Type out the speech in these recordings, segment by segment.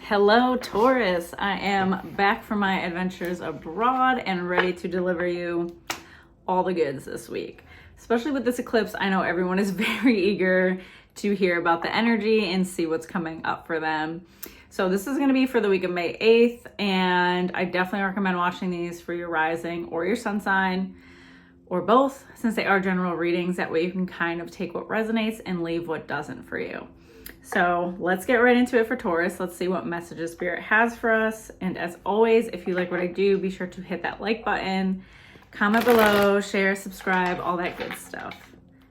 Hello, Taurus. I am back from my adventures abroad and ready to deliver you all the goods this week. Especially with this eclipse, I know everyone is very eager to hear about the energy and see what's coming up for them. So this is going to be for the week of May 8th, and I definitely recommend watching these for your rising or your sun sign, or both, since they are general readings. That way you can kind of take what resonates and leave what doesn't for you. So let's get right into it for Taurus. Let's see what messages Spirit has for us. And as always, if you like what I do, be sure to hit that like button, comment below, share, subscribe, all that good stuff.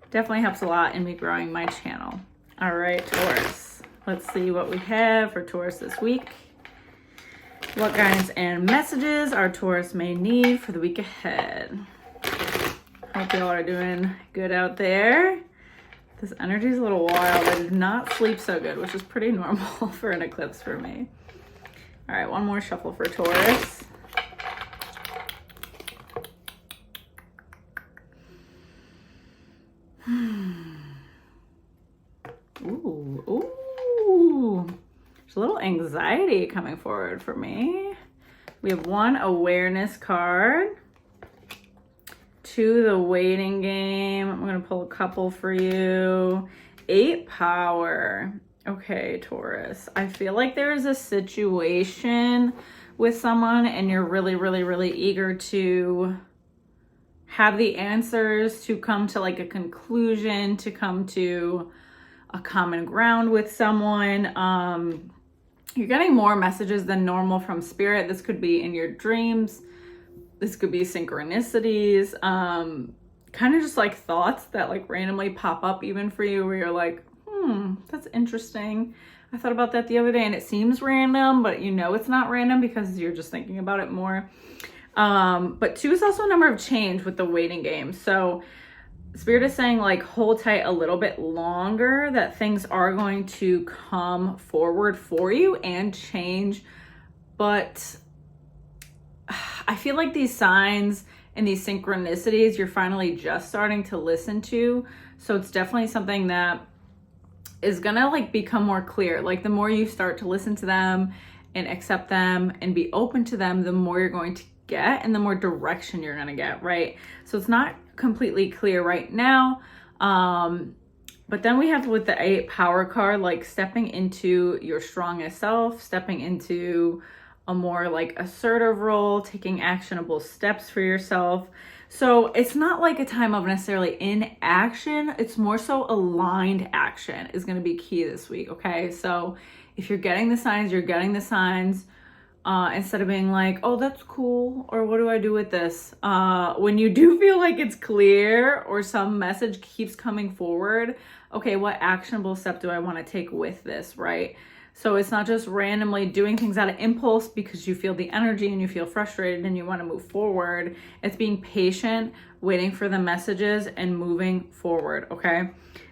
Definitely helps a lot in me growing my channel. All right, Taurus. Let's see what we have for Taurus this week. What guidance and messages our Taurus may need for the week ahead. Hope y'all are doing good out there. This energy is a little wild. I did not sleep so good, which is pretty normal for an eclipse for me. All right, one more shuffle for Taurus. Ooh. There's a little anxiety coming forward for me. We have one awareness card. 2, the waiting game. I'm going to pull a couple for you. 8, power. Okay, Taurus. I feel like there is a situation with someone and you're really eager to have the answers, to come to like a conclusion, to come to a common ground with someone. You're getting more messages than normal from Spirit. This could be in your dreams. This could be synchronicities, kind of just like thoughts that like randomly pop up even for you where you're like, that's interesting. I thought about that the other day and it seems random, but you know it's not random because you're just thinking about it more. But 2 is also a number of change with the waiting game. So Spirit is saying like hold tight a little bit longer, that things are going to come forward for you and change, but I feel like these signs and these synchronicities you're finally just starting to listen to. So it's definitely something that is gonna like become more clear. Like the more you start to listen to them and accept them and be open to them, the more you're going to get and the more direction you're gonna get, right? So it's not completely clear right now. But then we have with the 8 power card, like stepping into your strongest self, stepping into a more like assertive role, taking actionable steps for yourself. So it's not like a time of necessarily inaction. It's more so aligned action is going to be key this week. Okay. So if you're getting the signs, you're getting the signs, instead of being like, oh, that's cool. Or what do I do with this? When you do feel like it's clear or some message keeps coming forward, okay, what actionable step do I want to take with this? Right. So it's not just randomly doing things out of impulse because you feel the energy and you feel frustrated and you want to move forward. It's being patient, waiting for the messages and moving forward, okay?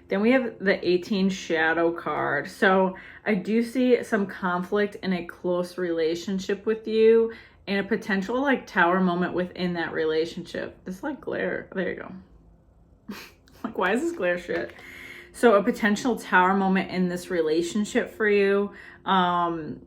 Then we have the 18 shadow card. So I do see some conflict in a close relationship with you and a potential like tower moment within that relationship. This like glare, there you go. Like, why is this glare shit? So a potential tower moment in this relationship for you, having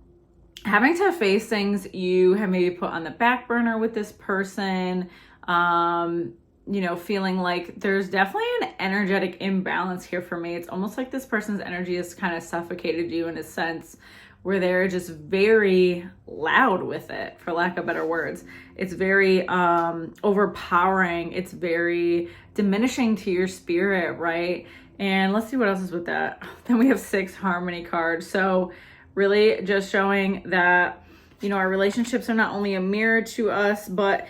to face things you have maybe put on the back burner with this person, you know, feeling like there's definitely an energetic imbalance here for me. It's almost like this person's energy has kind of suffocated you in a sense where they're just very loud with it, for lack of better words. It's very overpowering. It's very diminishing to your spirit, right? And let's see what else is with that. Then we have 6 harmony cards. So really just showing that, you know, our relationships are not only a mirror to us, but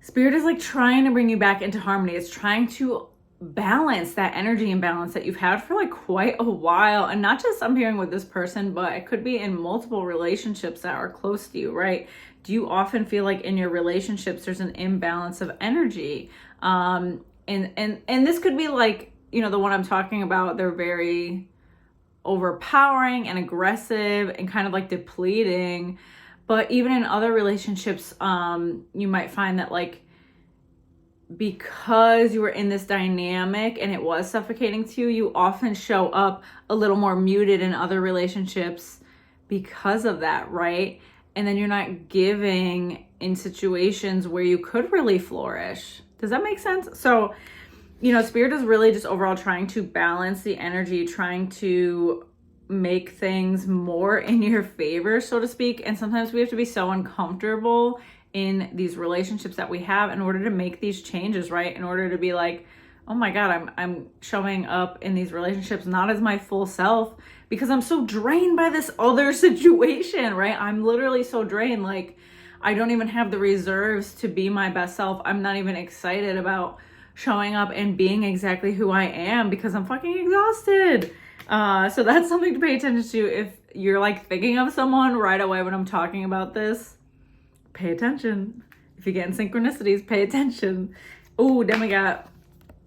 Spirit is like trying to bring you back into harmony. It's trying to balance that energy imbalance that you've had for like quite a while. And not just I'm hearing with this person, but it could be in multiple relationships that are close to you, right? Do you often feel like in your relationships there's an imbalance of energy? And this could be like, you know, the one I'm talking about, they're very overpowering and aggressive and kind of like depleting. But even in other relationships, you might find that like because you were in this dynamic and it was suffocating to you, you often show up a little more muted in other relationships because of that, right? And then you're not giving in situations where you could really flourish. Does that make sense? So, you know, Spirit is really just overall trying to balance the energy, trying to make things more in your favor, so to speak. And sometimes we have to be so uncomfortable in these relationships that we have in order to make these changes, right? In order to be like, oh my God, I'm showing up in these relationships not as my full self because I'm so drained by this other situation, right? I'm literally so drained. Like, I don't even have the reserves to be my best self. I'm not even excited about showing up and being exactly who I am because I'm fucking exhausted. So that's something to pay attention to. If you're like thinking of someone right away when I'm talking about this, pay attention. If you get in synchronicities, pay attention. Oh, then we got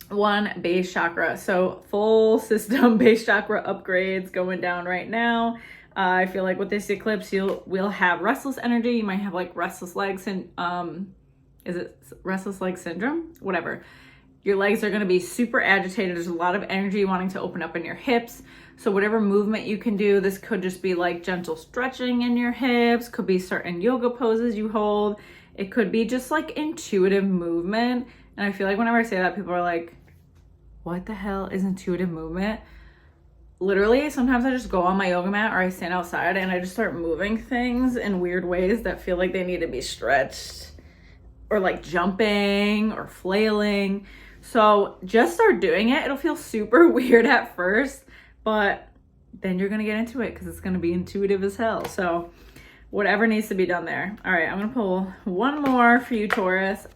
1 base chakra. So full system base chakra upgrades going down right now. I feel like with this eclipse, we'll have restless energy. You might have like restless legs and is it restless leg syndrome? Whatever. Your legs are going to be super agitated. There's a lot of energy wanting to open up in your hips. So whatever movement you can do, this could just be like gentle stretching in your hips, could be certain yoga poses you hold. It could be just like intuitive movement. And I feel like whenever I say that, people are like, what the hell is intuitive movement? Literally, sometimes I just go on my yoga mat or I stand outside and I just start moving things in weird ways that feel like they need to be stretched, or like jumping or flailing. So just start doing it. It'll feel super weird at first, but then you're gonna get into it because it's gonna be intuitive as hell. So whatever needs to be done there. All right, I'm gonna pull one more for you, Taurus.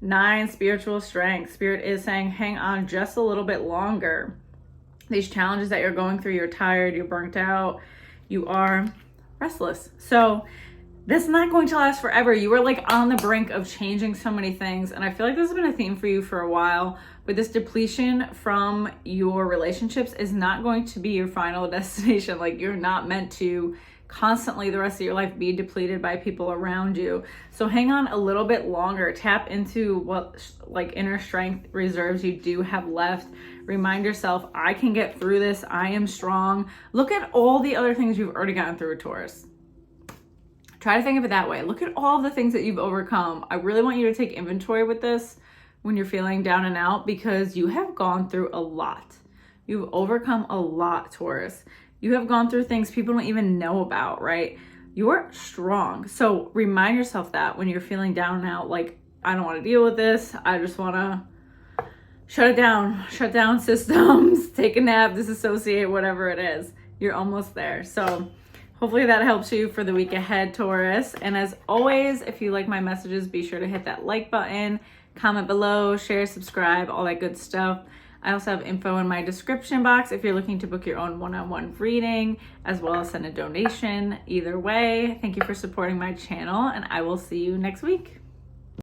9, spiritual strength. Spirit is saying, hang on just a little bit longer. These challenges that you're going through, you're tired, you're burnt out, you are restless. So this is not going to last forever. You are like on the brink of changing so many things. And I feel like this has been a theme for you for a while, but this depletion from your relationships is not going to be your final destination. Like, you're not meant to constantly the rest of your life be depleted by people around you. So hang on a little bit longer. Tap into what like inner strength reserves you do have left. Remind yourself, I can get through this. I am strong. Look at all the other things you've already gotten through, Taurus. Try to think of it that way. Look at all of the things that you've overcome. I really want you to take inventory with this when you're feeling down and out, because you have gone through a lot. You've overcome a lot, Taurus. You have gone through things people don't even know about, right? You're strong. So remind yourself that when you're feeling down and out, like, I don't want to deal with this. I just want to shut it down, shut down systems, take a nap, disassociate, whatever it is. You're almost there. So hopefully that helps you for the week ahead, Taurus. And as always, if you like my messages, be sure to hit that like button, comment below, share, subscribe, all that good stuff. I also have info in my description box if you're looking to book your own one-on-one reading, as well as send a donation. Either way, thank you for supporting my channel, and I will see you next week.